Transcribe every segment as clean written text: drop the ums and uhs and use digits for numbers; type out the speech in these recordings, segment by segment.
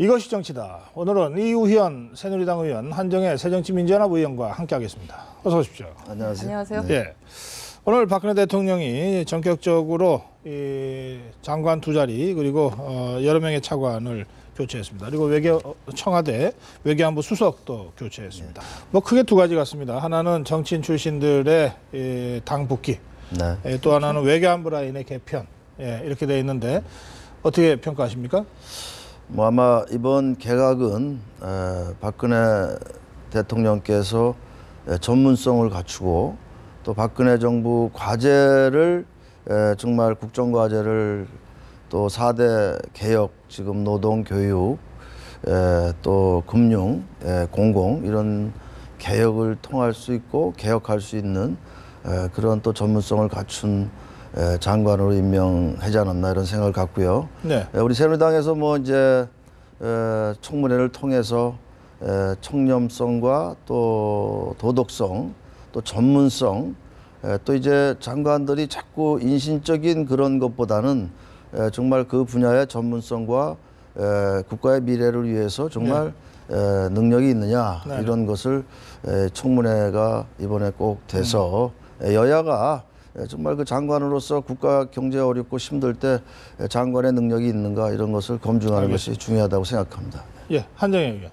이것이 정치다. 오늘은 이우현 새누리당 의원, 한정혜 새정치민주연합 의원과 함께하겠습니다. 어서 오십시오. 안녕하세요. 안녕하세요. 예. 오늘 박근혜 대통령이 전격적으로 이 장관 두 자리 그리고 여러 명의 차관을 교체했습니다. 그리고 청와대 외교안보 수석도 교체했습니다. 뭐 크게 두 가지 같습니다. 하나는 정치인 출신들의 당 복귀, 네. 또 하나는 외교안보 라인의 개편, 이렇게 돼 있는데 어떻게 평가하십니까? 뭐 아마 이번 개각은 박근혜 대통령께서 전문성을 갖추고 또 박근혜 정부 과제를 정말 국정과제를 또 4대 개혁, 지금 노동, 교육, 또 금융, 공공 이런 개혁을 통할 수 있고 개혁할 수 있는 그런 또 전문성을 갖춘 장관으로 임명하지 않았나 이런 생각을 갖고요. 네. 우리 새누리당에서 뭐 이제 청문회를 통해서 청렴성과 또 도덕성, 또 전문성, 또 이제 장관들이 자꾸 인신적인 그런 것보다는 정말 그 분야의 전문성과 국가의 미래를 위해서 정말 능력이 있느냐 네. 이런 것을 청문회가 이번에 꼭 돼서 여야가 정말 그 장관으로서 국가 경제가 어렵고 힘들 때 장관의 능력이 있는가 이런 것을 검증하는 것이 중요하다고 생각합니다. 예, 한정혜 의원.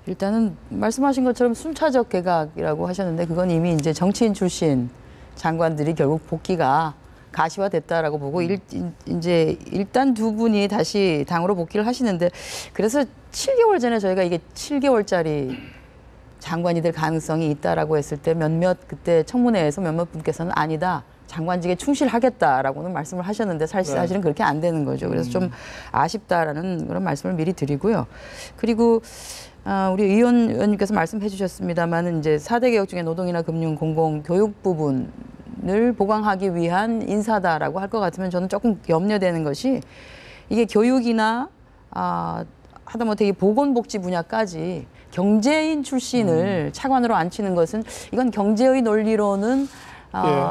일단은 말씀하신 것처럼 순차적 개각이라고 하셨는데 그건 이미 이제 정치인 출신 장관들이 결국 복귀가 가시화됐다라고 보고 이제 일단 두 분이 다시 당으로 복귀를 하시는데 그래서 7개월 전에 저희가 이게 7개월짜리 장관이 될 가능성이 있다라고 했을 때 그때 청문회에서 몇몇 분께서는 아니다. 장관직에 충실하겠다라고는 말씀을 하셨는데 사실은 그렇게 안 되는 거죠. 그래서 좀 아쉽다라는 그런 말씀을 미리 드리고요. 그리고 우리 의원님께서 말씀해 주셨습니다만 이제 4대 개혁 중에 노동이나 금융, 공공, 교육 부분을 보강하기 위한 인사다라고 할 것 같으면 저는 조금 염려되는 것이 이게 교육이나 하다못해 이 보건복지 분야까지 경제인 출신을 차관으로 앉히는 것은 이건 경제의 논리로는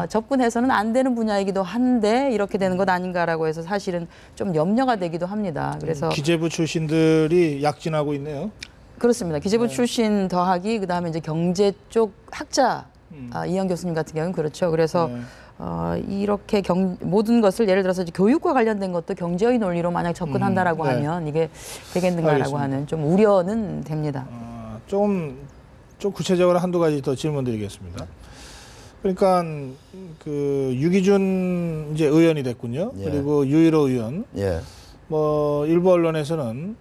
접근해서는 안 되는 분야이기도 한데 이렇게 되는 것 아닌가라고 해서 사실은 좀 염려가 되기도 합니다. 그래서 기재부 출신들이 약진하고 있네요. 그렇습니다. 기재부 출신 더하기 그다음에 이제 경제 쪽 학자 이현 교수님 같은 경우는 그렇죠. 그래서 이렇게 모든 것을 예를 들어서 이제 교육과 관련된 것도 경제의 논리로 만약 접근한다라고 하면 이게 되겠는가라고 알겠습니다. 하는 좀 우려는 됩니다. 좀 구체적으로 한두 가지 더 질문드리겠습니다. 그러니까 그 유기준 이제 의원이 됐군요. 예. 그리고 유일호 의원. 예. 뭐 일부 언론에서는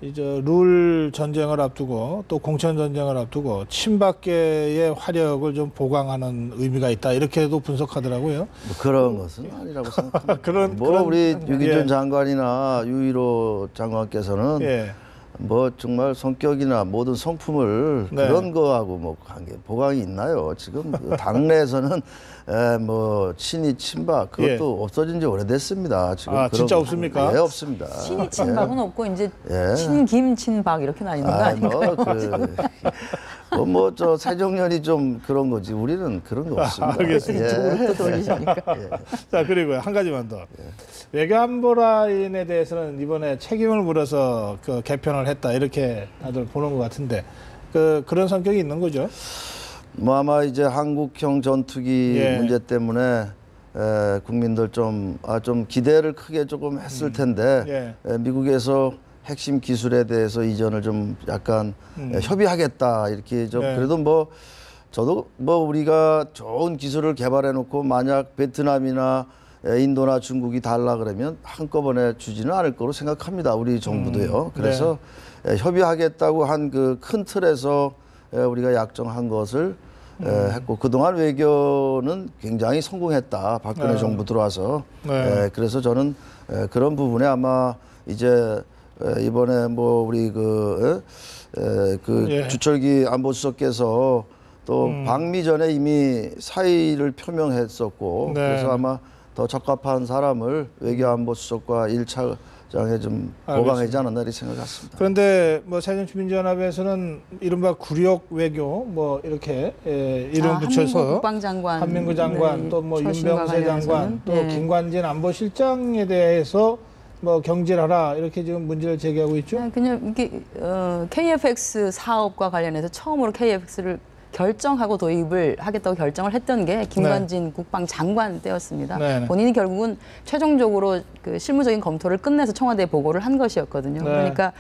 이제 룰 전쟁을 앞두고 또 공천 전쟁을 앞두고 친박계의 화력을 좀 보강하는 의미가 있다 이렇게도 분석하더라고요. 뭐 그런 것은 아니라고 생각합니다. 그런 우리 유기준 예. 장관이나 유일호 장관께서는 예. 뭐 정말 성격이나 모든 성품을 네. 그런 거하고 뭐 관계 보강이 있나요? 지금 당내에서는 뭐 친이 친박 그것도 없어진 지 오래됐습니다. 지금 그런 진짜 없습니까? 네, 없습니다. 친이 친박은 없고 이제 예. 친김 친박 이렇게 나뉘는 거 아닌가요? 저 새정년이 좀 그런 거지 우리는 그런 거 없습니다. 알겠습니다. 이쪽으로 또 돌리시니까. 자, 그리고 한 가지만 더. 외교안보 라인에 대해서는 이번에 책임을 물어서 그 개편을 했다 이렇게 다들 보는 것 같은데 그런 성격이 있는 거죠? 뭐 아마 이제 한국형 전투기 문제 때문에 국민들 좀 기대를 크게 조금 했을 텐데 미국에서 핵심 기술에 대해서 이전을 좀 약간 협의하겠다 이렇게 좀 그래도 뭐 저도 뭐 우리가 좋은 기술을 개발해 놓고 만약 베트남이나 인도나 중국이 달라 그러면 한꺼번에 주지는 않을 거로 생각합니다. 우리 정부도요. 그래서 협의하겠다고 한 그 큰 틀에서 우리가 약정한 것을 했고 그동안 외교는 굉장히 성공했다. 박근혜 정부 들어와서. 그래서 저는 그런 부분에 아마 이제 이번에 뭐 우리 주철기 안보수석께서 또 방미 전에 이미 사의를 표명했었고 그래서 아마 더 적합한 사람을 외교안보수석과 1차장에 좀 보강하지 않았나 이렇게 생각했습니다. 그런데 뭐 새정치민주연합에서는 이른바 굴욕 외교 뭐 이렇게 이름 붙여서 한민구 국방장관, 한민구 장관 또 뭐 윤병세 장관 또 김관진 안보실장에 대해서 뭐 경질하라 이렇게 지금 문제를 제기하고 있죠. 그냥 이게 KFX 사업과 관련해서 처음으로 KFX를 결정하고 도입을 하겠다고 결정을 했던 게 김관진 국방장관 때였습니다. 네. 본인이 결국은 최종적으로 그 실무적인 검토를 끝내서 청와대에 보고를 한 것이었거든요. 네. 그러니까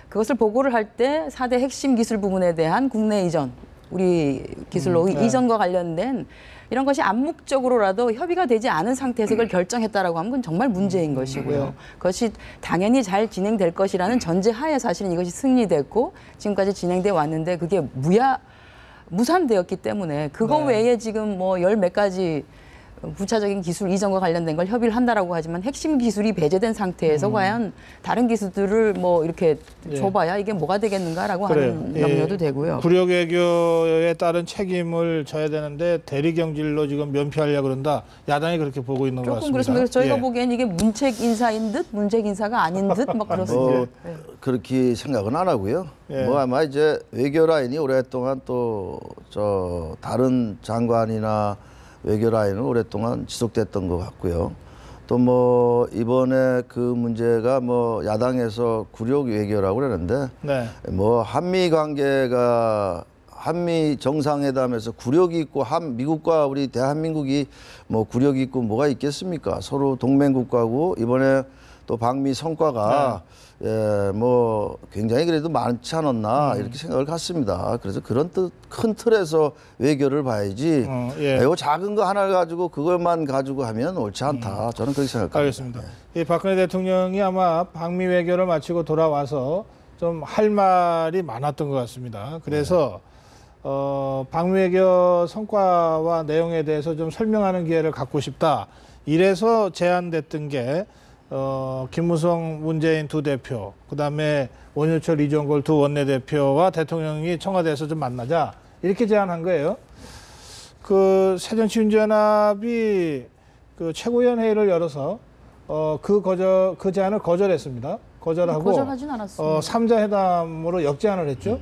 그것을 보고를 할 때 4대 핵심 기술 부분에 대한 국내 이전, 우리 기술로 네. 이전과 관련된 이런 것이 암묵적으로라도 협의가 되지 않은 상태에서 이걸 결정했다라고 하면 그건 정말 문제인 것이고요. 그것이 당연히 잘 진행될 것이라는 전제하에 사실은 이것이 승리됐고 지금까지 진행돼 왔는데 그게 무산되었기 때문에 그거 외에 지금 뭐 열 몇 가지 부차적인 기술 이전과 관련된 걸 협의를 한다라고 하지만 핵심 기술이 배제된 상태에서 과연 다른 기술들을 뭐 이렇게 줘봐야 이게 뭐가 되겠는가라고 하는 염려도 되고요. 구력 외교에 따른 책임을 져야 되는데 대리 경질로 지금 면피하려고 그런다. 야당이 그렇게 보고 있는 것 조금 같습니다. 그렇습니다. 그래서 저희가 보기엔 이게 문책 인사인 듯 문책 인사가 아닌 듯 막 그렇습니다. 그렇게 생각은 안 하고요. 뭐 아마 이제 외교 라인이 오랫동안 또 저 다른 장관이나 외교 라인은 오랫동안 지속됐던 것 같고요. 또 뭐 이번에 그 문제가 뭐 야당에서 굴욕 외교라고 그러는데 뭐 한미 관계가 한미 정상회담에서 굴욕이 있고 미국과 우리 대한민국이 뭐 굴욕이 있고 뭐가 있겠습니까? 서로 동맹국가고 이번에 또 방미 성과가 뭐 굉장히 그래도 많지 않았나 이렇게 생각을 갖습니다. 그래서 그런 큰 틀에서 외교를 봐야지. 이거 작은 거 하나를 가지고 그것만 가지고 하면 옳지 않다. 저는 그렇게 생각합니다. 알겠습니다. 이 박근혜 대통령이 아마 방미 외교를 마치고 돌아와서 좀 할 말이 많았던 것 같습니다. 그래서 방미 외교 성과와 내용에 대해서 좀 설명하는 기회를 갖고 싶다. 이래서 제안됐던 게 김무성, 문재인 두 대표, 그다음에 원유철, 이종걸 두 원내대표와 대통령이 청와대에서 좀 만나자 이렇게 제안한 거예요. 그 새정치민주연합이 그 최고위원회의를 열어서 그 제안을 거절했습니다. 거절하고 거절하진 않았습니다. 3자 회담으로 역제안을 했죠.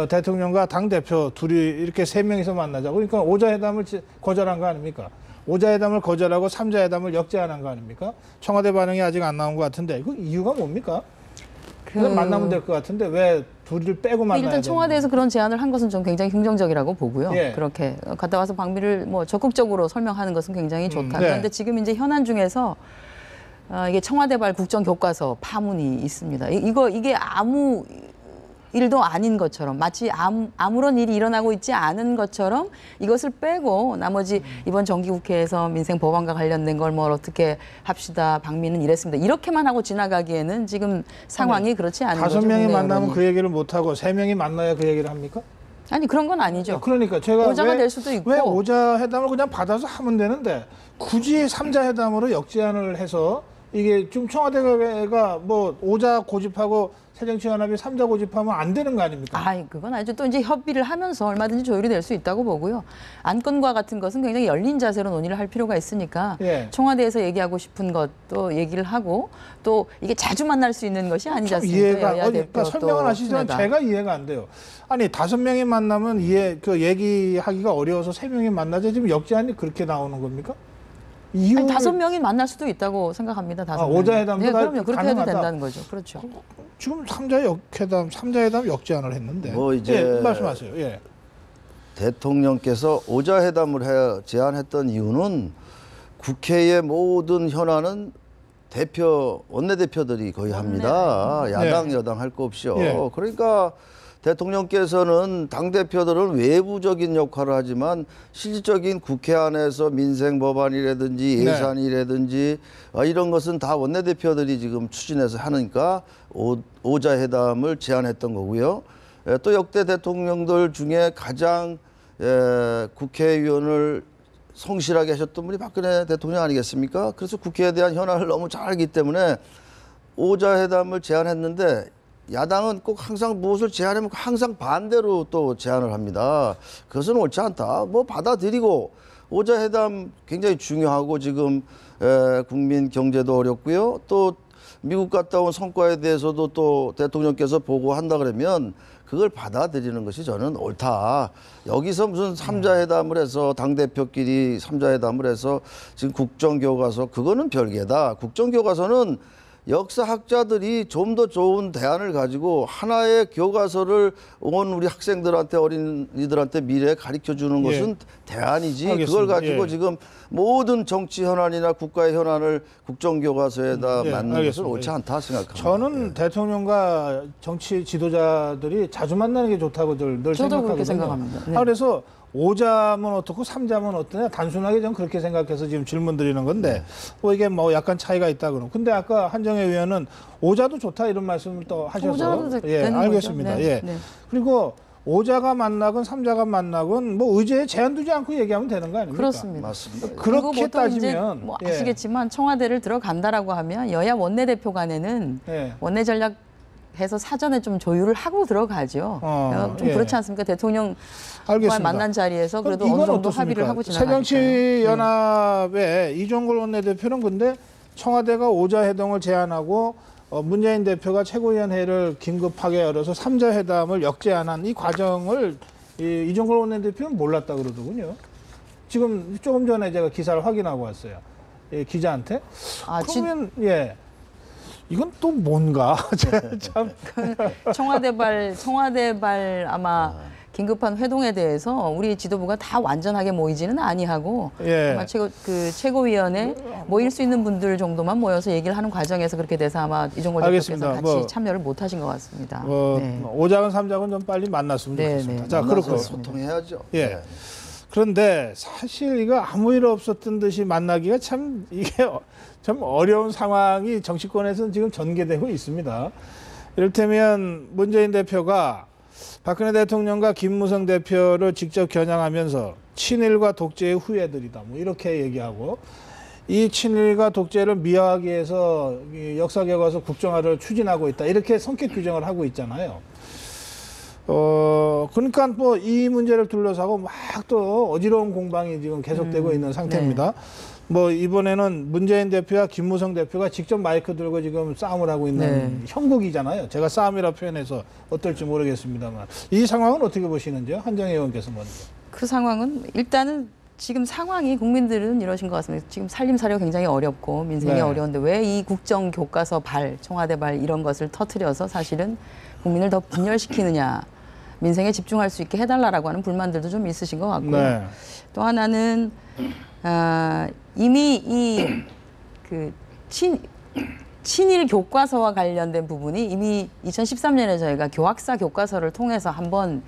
대통령과 당 대표 둘이 이렇게 세 명이서 만나자고. 그러니까 5자 회담을 거절한 거 아닙니까? 5자 회담을 거절하고 3자 회담을 역제안한 거 아닙니까? 청와대 반응이 아직 안 나온 것 같은데 그 이유가 뭡니까? 그냥 만나면 될 것 같은데 왜 둘을 빼고 만나야 일단 청와대에서 그런 제안을 한 것은 좀 굉장히 긍정적이라고 보고요. 그렇게 갔다 와서 방미를 뭐 적극적으로 설명하는 것은 굉장히 좋다. 그런데 지금 이제 현안 중에서 이게 청와대발 국정교과서 파문이 있습니다. 이게 아무 일도 아닌 것처럼 마치 아무런 일이 일어나고 있지 않은 것처럼 이것을 빼고 나머지 이번 정기국회에서 민생법안과 관련된 걸 뭘 어떻게 합시다. 방미는 이랬습니다. 이렇게만 하고 지나가기에는 지금 상황이 그렇지 않은 거죠. 5명이 만나면 그 얘기를 못하고 3명이 만나야 그 얘기를 합니까? 아니 그런 건 아니죠. 그러니까 제가 오자가 될 수도 있고 왜 5자 회담을 그냥 받아서 하면 되는데 굳이 3자 회담으로 역제안을 해서 이게 지금 청와대가 뭐 5자 고집하고 새정치연합이 3자 고집하면 안 되는 거 아닙니까? 그건 아니죠. 또 이제 협의를 하면서 얼마든지 조율이 될 수 있다고 보고요. 안건과 같은 것은 굉장히 열린 자세로 논의를 할 필요가 있으니까 청와대에서 얘기하고 싶은 것도 얘기를 하고 또 이게 자주 만날 수 있는 것이 아니지 않습니까? 그러니까 설명은 하시지만 제가 이해가 안 돼요. 아니 5명이 만나면 얘기하기가 어려워서 3명이 만나자 지금 역제안이 그렇게 나오는 겁니까? 아니, 5명이 만날 수도 있다고 생각합니다. 5명. 5자 회담도 그럼요. 그렇게 가능하다. 해도 된다는 거죠. 그렇죠. 지금 3자 회담 역제안을 했는데. 뭐 이제 말씀하세요. 대통령께서 5자 회담을 제안했던 이유는 국회의 모든 현안은 원내대표들이 거의 합니다. 야당, 여당 할 거 없이요. 그러니까 대통령께서는 당대표들은 외부적인 역할을 하지만 실질적인 국회 안에서 민생 법안이라든지 예산이라든지 이런 것은 다 원내대표들이 지금 추진해서 하니까 5자 회담을 제안했던 거고요. 또 역대 대통령들 중에 가장 국회의원을 성실하게 하셨던 분이 박근혜 대통령 아니겠습니까? 그래서 국회에 대한 현안을 너무 잘 알기 때문에 5자 회담을 제안했는데 야당은 꼭 항상 무엇을 제안하면 항상 반대로 또 제안을 합니다. 그것은 옳지 않다. 뭐 받아들이고 5자 회담 굉장히 중요하고 지금 국민 경제도 어렵고요. 또 미국 갔다 온 성과에 대해서도 또 대통령께서 보고한다 그러면 그걸 받아들이는 것이 저는 옳다. 여기서 무슨 3자 회담을 해서 당대표끼리 3자 회담을 해서 지금 국정교과서 그거는 별개다. 국정교과서는 역사학자들이 좀 더 좋은 대안을 가지고 하나의 교과서를 온 우리 학생들한테 어린이들한테 미래에 가르쳐 주는 것은 대안이지. 알겠습니다. 그걸 가지고 예. 지금 모든 정치 현안이나 국가의 현안을 국정교과서에다 예, 맞는 알겠습니다. 것은 옳지 않다 생각합니다. 저는 대통령과 정치 지도자들이 자주 만나는 게 좋다고 늘 저도 생각하거든요. 그렇게 생각합니다. 네. 그래서 5자면 어떻고 3자면 어떠냐 단순하게 전 그렇게 생각해서 지금 질문 드리는 건데 뭐 이게 뭐 약간 차이가 있다 그러고 근데 아까 한정혜 의원은 5자도 좋다 이런 말씀을 또 하셔서 5자도 예, 되는 알겠습니다. 거죠. 네, 예. 네. 그리고 5자가 만나건 3자가 만나건 뭐 의제에 제한 두지 않고 얘기하면 되는 거 아닙니까? 그렇습니다. 맞습니다. 그렇게 그리고 보통 이제 따지면 뭐 예. 아시겠지만 청와대를 들어간다라고 하면 여야 원내대표 간에는 예. 원내 전략해서 사전에 좀 조율을 하고 들어가죠. 좀 예. 그렇지 않습니까? 대통령 알겠습니다. 만난 자리에서 그래도 그럼 어느 이건 정도 어떻습니까? 합의를 하고 지나가니까요. 새정치연합의 이종걸 원내대표는 근데 청와대가 5자 회동을 제안하고 문재인 대표가 최고위원회를 긴급하게 열어서 3자 회담을 역제안한 이 과정을 이종걸 원내대표는 몰랐다 그러더군요. 지금 조금 전에 제가 기사를 확인하고 왔어요. 기자한테. 그러면 예. 이건 또 뭔가 참 청와대발 아마 긴급한 회동에 대해서 우리 지도부가 다 완전하게 모이지는 아니하고 예. 아마 최고위원회 모일 수 있는 분들 정도만 모여서 얘기를 하는 과정에서 그렇게 돼서 아마 이종걸 대표께서 같이 뭐, 참여를 못 하신 것 같습니다. 네. 5장은 3장은 좀 빨리 만났으면 네, 좋겠습니다. 네. 자, 그렇고 소통해야죠. 예. 네. 그런데 사실 이거 아무 일 없었던 듯이 만나기가 참 이게 참 어려운 상황이 정치권에서는 지금 전개되고 있습니다. 이를테면 문재인 대표가 박근혜 대통령과 김무성 대표를 직접 겨냥하면서 친일과 독재의 후예들이다. 뭐 이렇게 얘기하고 이 친일과 독재를 미화하기 위해서 역사교과서 국정화를 추진하고 있다. 이렇게 성격 규정을 하고 있잖아요. 그러니까 뭐 이 문제를 둘러싸고 막 또 어지러운 공방이 지금 계속되고 있는 상태입니다. 네. 뭐 이번에는 문재인 대표와 김무성 대표가 직접 마이크 들고 지금 싸움을 하고 있는 네. 형국이잖아요. 제가 싸움이라 표현해서 어떨지 모르겠습니다만 이 상황은 어떻게 보시는지요? 한정혜 의원께서 먼저. 그 상황은 일단은 지금 상황이 국민들은 이러신 것 같습니다. 지금 살림살이가 굉장히 어렵고 민생이 네. 어려운데 왜 이 국정교과서 청와대 이런 것을 터트려서 사실은 국민을 더 분열시키느냐. 민생에 집중할 수 있게 해달라고 하는 불만들도 좀 있으신 것 같고요. 네. 또 하나는 이미 친일 교과서와 관련된 부분이 이미 2013년에 저희가 교학사 교과서를 통해서 한번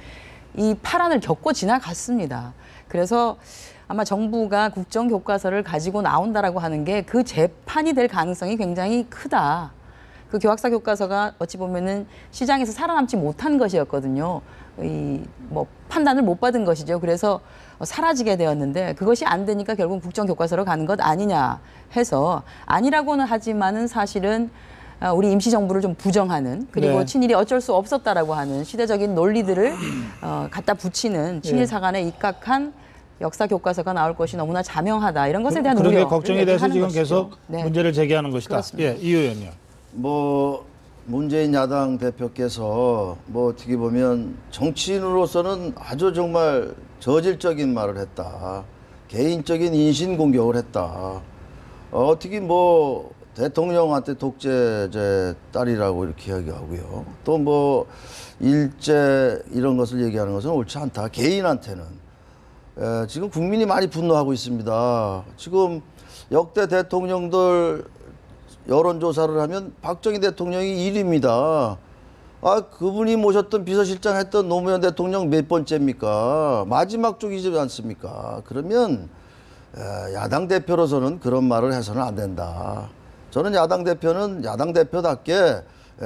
이 파란을 겪고 지나갔습니다. 그래서 아마 정부가 국정교과서를 가지고 나온다라고 하는 게 그 재판이 될 가능성이 굉장히 크다. 그 교학사 교과서가 어찌 보면은 시장에서 살아남지 못한 것이었거든요. 뭐 판단을 못 받은 것이죠. 그래서 사라지게 되었는데 그것이 안 되니까 결국 국정교과서로 가는 것 아니냐 해서 아니라고는 하지만은 사실은 우리 임시정부를 좀 부정하는 그리고 네. 친일이 어쩔 수 없었다라고 하는 시대적인 논리들을 갖다 붙이는 친일 사관에 입각한 역사 교과서가 나올 것이 너무나 자명하다 이런 것에 대한 그런 게 우려 걱정이 돼서 지금 계속 네. 문제를 제기하는 것이다. 그렇습니다. 예, 이 의원요. 뭐 문재인 야당 대표께서 뭐 어떻게 보면 정치인으로서는 아주 정말 저질적인 말을 했다. 개인적인 인신 공격을 했다. 어떻게 뭐 대통령한테 독재제 딸이라고 이렇게 이야기하고요. 또 뭐 일제 이런 것을 얘기하는 것은 옳지 않다. 개인한테는. 지금 국민이 많이 분노하고 있습니다. 지금 역대 대통령들 여론조사를 하면 박정희 대통령이 1위입니다. 그분이 모셨던 비서실장 했던 노무현 대통령 몇 번째입니까? 마지막 쪽이지 않습니까? 그러면 야당 대표로서는 그런 말을 해서는 안 된다. 저는 야당 대표는 야당 대표답게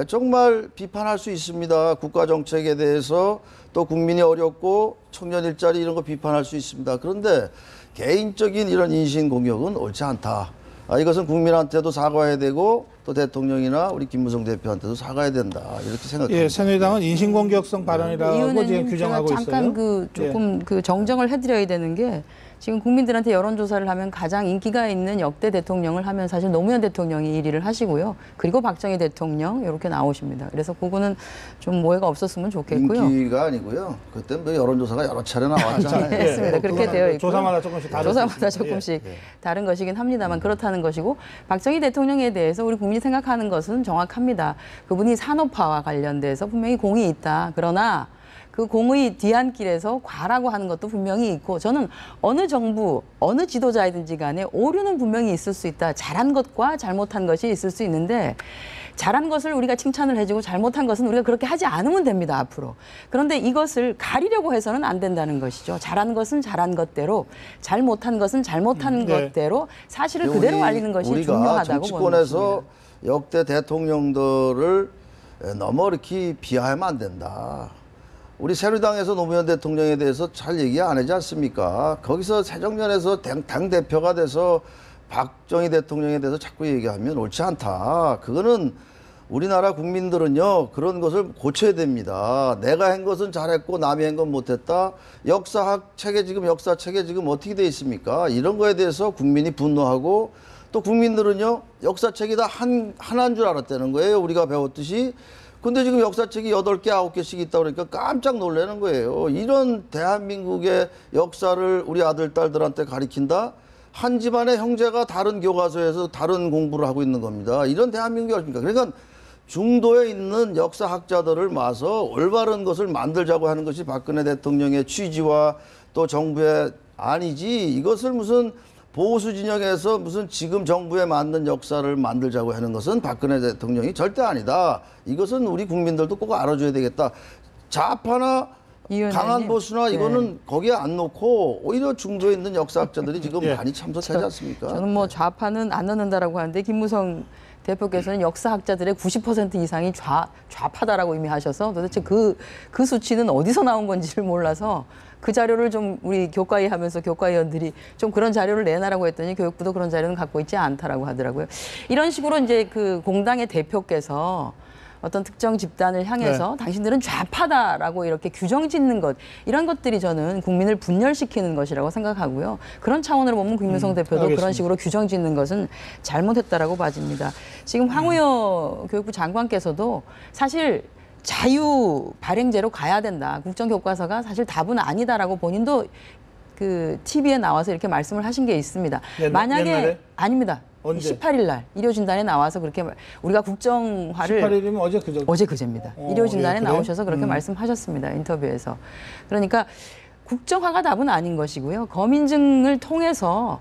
정말 비판할 수 있습니다. 국가 정책에 대해서 또 국민이 어렵고 청년 일자리 이런 거 비판할 수 있습니다. 그런데 개인적인 이런 인신 공격은 옳지 않다. 이것은 국민한테도 사과해야 되고 또 대통령이나 우리 김무성 대표한테도 사과해야 된다. 이렇게 생각합니다. 예, 새누리당은 인신공격성 발언이라고 지금 규정하고 잠깐 있어요. 조금 정정을 해드려야 되는 게 지금 국민들한테 여론조사를 하면 가장 인기가 있는 역대 대통령을 하면 사실 노무현 대통령이 1위를 하시고요. 그리고 박정희 대통령 이렇게 나오십니다. 그래서 그거는 좀 오해가 없었으면 좋겠고요. 인기가 아니고요. 그때 뭐 여론조사가 여러 차례 나왔잖아요. 네, 맞습니다. 그렇게 되어 있고 조사마다 조금씩 다르죠. 조사마다 조금씩 다른 것이긴 합니다만 그렇다는 것이고 박정희 대통령에 대해서 우리 국민이 생각하는 것은 정확합니다. 그분이 산업화와 관련돼서 분명히 공이 있다. 그러나 그 공의 뒤안길에서 과라고 하는 것도 분명히 있고 저는 어느 정부, 어느 지도자이든지 간에 오류는 분명히 있을 수 있다. 잘한 것과 잘못한 것이 있을 수 있는데 잘한 것을 우리가 칭찬을 해주고 잘못한 것은 우리가 그렇게 하지 않으면 됩니다, 앞으로. 그런데 이것을 가리려고 해서는 안 된다는 것이죠. 잘한 것은 잘한 것대로, 잘못한 것은 잘못한 것대로 사실을 그대로 알리는 것이 중요하다고 보는 것입니다. 정치권에서 역대 대통령들을 너무 이렇게 비하하면 안 된다. 우리 새누리당에서 노무현 대통령에 대해서 잘 얘기 안 하지 않습니까? 거기서 새정년에서 당대표가 돼서 박정희 대통령에 대해서 자꾸 얘기하면 옳지 않다. 그거는 우리나라 국민들은요, 그런 것을 고쳐야 됩니다. 내가 한 것은 잘했고 남이 한 건 못했다. 역사책에 지금 어떻게 돼 있습니까? 이런 거에 대해서 국민이 분노하고 또 국민들은요, 역사책이 다 하나인 줄 알았다는 거예요. 우리가 배웠듯이. 근데 지금 역사책이 8개, 9개씩 있다 그러니까 깜짝 놀라는 거예요. 이런 대한민국의 역사를 우리 아들, 딸들한테 가르친다? 한 집안의 형제가 다른 교과서에서 다른 공부를 하고 있는 겁니다. 이런 대한민국이 어렵습니까? 그러니까 중도에 있는 역사학자들을 모아서 올바른 것을 만들자고 하는 것이 박근혜 대통령의 취지와 또 정부의 아니지, 이것을 무슨 보수 진영에서 무슨 지금 정부에 맞는 역사를 만들자고 하는 것은 박근혜 대통령이 절대 아니다. 이것은 우리 국민들도 꼭 알아줘야 되겠다. 좌파나 강한 보수나 이거는 거기에 안 놓고 오히려 중도에 있는 역사학자들이 지금 많이 참석하지 않습니까? 저는 뭐 좌파는 안 넣는다라고 하는데 김무성 대표께서는 역사학자들의 90% 이상이 좌파다라고 이미 하셔서 도대체 그 수치는 어디서 나온 건지를 몰라서 그 자료를 좀 우리 교과위 하면서 교과위원들이 좀 그런 자료를 내놔라고 했더니 교육부도 그런 자료는 갖고 있지 않다라고 하더라고요. 이런 식으로 이제 그 공당의 대표께서 어떤 특정 집단을 향해서 당신들은 좌파다라고 이렇게 규정 짓는 것, 이런 것들이 저는 국민을 분열시키는 것이라고 생각하고요. 그런 차원으로 보면 김무성 대표도 알겠습니다. 그런 식으로 규정 짓는 것은 잘못했다라고 봐집니다. 지금 황우여 교육부 장관께서도 사실 자유 발행제로 가야 된다. 국정교과서가 사실 답은 아니다라고 본인도 그 TV에 나와서 이렇게 말씀을 하신 게 있습니다. 만약에 옛날에? 아닙니다. 언제? 18일 날 일요진단에 나와서 그렇게 우리가 국정화를 18일이면 어제 그제입니다. 일요진단에 그래요? 나오셔서 그렇게 말씀하셨습니다. 인터뷰에서. 그러니까 국정화가 답은 아닌 것이고요. 검인증을 통해서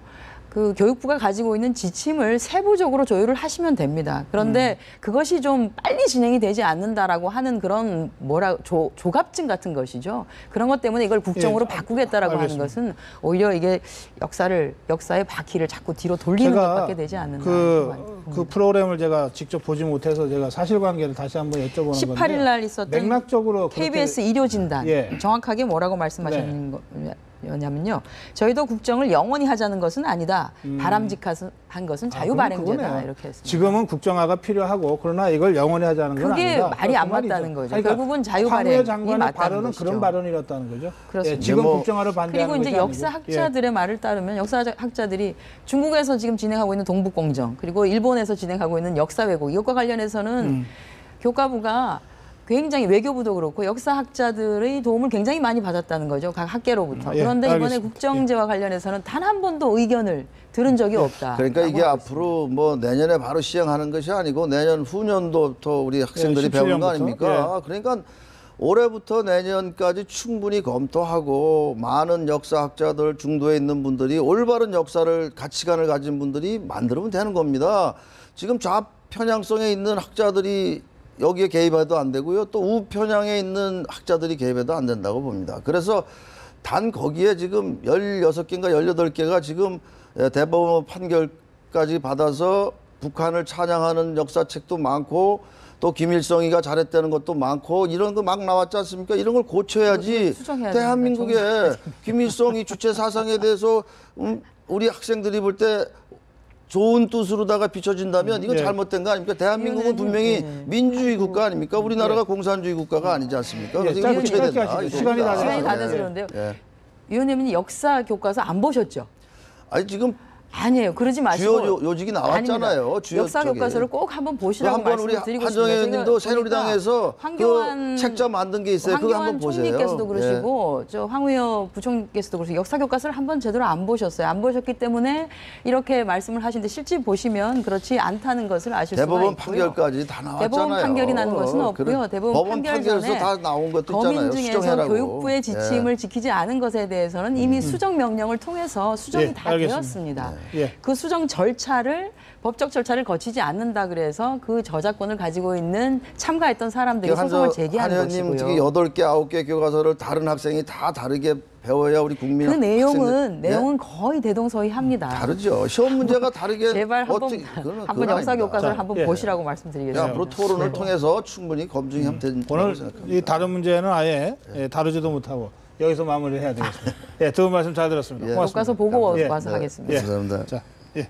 그 교육부가 가지고 있는 지침을 세부적으로 조율을 하시면 됩니다. 그런데 그것이 좀 빨리 진행이 되지 않는다라고 하는 그런 조갑증 같은 것이죠. 그런 것 때문에 이걸 국정으로 바꾸겠다라고 하는 것은 오히려 이게 역사의 바퀴를 자꾸 뒤로 돌리는 것밖에 되지 않는다. 그 프로그램을 제가 직접 보지 못해서 제가 사실관계를 다시 한번 여쭤보는 18일 날 있었던 맥락적으로 KBS 일요진단 정확하게 뭐라고 말씀하셨는 거냐면요. 저희도 국정을 영원히 하자는 것은 아니다. 바람직한 것은 자유발행제다. 이렇게 했습니다. 지금은 국정화가 필요하고 그러나 이걸 영원히 하자는 건 그게 아니다. 말이 안 맞다는 거죠. 그러니까 결국은 자유발행이 황우여 장관의 맞다는 발언은 것이죠. 그런 발언이었다는 거죠. 그렇습니다. 지금 국정화를 반대하는 그리고 이제 것이 역사학자들의 말을 따르면 역사학자들이 중국에서 지금 진행하고 있는 동북공정 그리고 일본에서 진행하고 있는 역사 왜곡 이것과 관련해서는 교과부가 굉장히 외교부도 그렇고 역사학자들의 도움을 굉장히 많이 받았다는 거죠. 각 학계로부터. 그런데 이번에 알겠습니다. 국정제와 관련해서는 단 한 번도 의견을 들은 적이 없다. 그러니까 이게 앞으로 뭐 내년에 바로 시행하는 것이 아니고 내년 후년도부터 우리 학생들이 배우는 거 17년부터? 아닙니까? 그러니까 올해부터 내년까지 충분히 검토하고 많은 역사학자들 중도에 있는 분들이 올바른 역사를 가치관을 가진 분들이 만들면 되는 겁니다. 지금 좌편향성에 있는 학자들이 여기에 개입해도 안 되고요. 또 우편향에 있는 학자들이 개입해도 안 된다고 봅니다. 그래서 단 거기에 지금 16개인가 18개가 지금 대법원 판결까지 받아서 북한을 찬양하는 역사책도 많고 또 김일성이가 잘했다는 것도 많고 이런 거 막 나왔지 않습니까? 이런 걸 고쳐야지 대한민국의 김일성이 주체 사상에 대해서 우리 학생들이 볼 때 좋은 뜻으로다가 비춰진다면 이건 잘못된 거 아닙니까? 대한민국은 분명히 민주주의 국가 아닙니까? 우리나라가 공산주의 국가가 아니지 않습니까? 그래서 이거 고쳐야 된다. 시간이 다 돼서 그런데요. 위원님이 역사 교과서 안 보셨죠? 아니 지금 아니에요. 그러지 마시고 주요 요직이 나왔잖아요. 아닙니다. 주요 역사 쪽에. 교과서를 꼭 한번 보시라고 한번 우리 말씀을 드리고 한정혜 싶습니다. 의원님도 새누리당에서 황교안 그 책자 만든 게 있어요. 그거 한번 황교안 보세요. 총리께서도 그러시고 저 황우여 부총리께서도 그러시고 역사 교과서를 한번 제대로 안 보셨어요. 안 보셨기 때문에 이렇게 말씀을 하시는데 실제 보시면 그렇지 않다는 것을 아실 수가 있고요. 대법원 판결까지 다 나왔잖아요. 대법원 판결이 나는 것은 없고요. 대법원 법원 판결 판결에서 전에 다 나온 것도 검인 있잖아요. 중에서 수정해라고. 교육부의 지침을 지키지 않은 것에 대해서는 이미 수정 명령을 통해서 수정이 예, 다 알겠습니다. 되었습니다. 예. 그 수정 절차를 법적 절차를 거치지 않는다 그래서 그 저작권을 가지고 있는 참가했던 사람들이 소송을 제기한 한 의원님 특히 것이고요. 8개, 9개 교과서를 다른 학생이 다 다르게 배워야 우리 국민 그 학생들- 내용은 거의 대동소이합니다. 다르죠. 시험 문제가 다르게 제발 그건 한번 역사 아닙니다. 교과서를 한번 예. 보시라고 야, 말씀드리겠습니다. 앞으로 토론을 통해서 충분히 검증하면 된다고 오늘 생각합니다. 이 다른 문제는 아예 다루지도 못하고 여기서 마무리해야 되겠습니다. 예, 두 분 말씀 잘 들었습니다. 예. 고맙습니다. 교과서 보고 예. 와서 하겠습니다. 예. 감사합니다. 자, 예.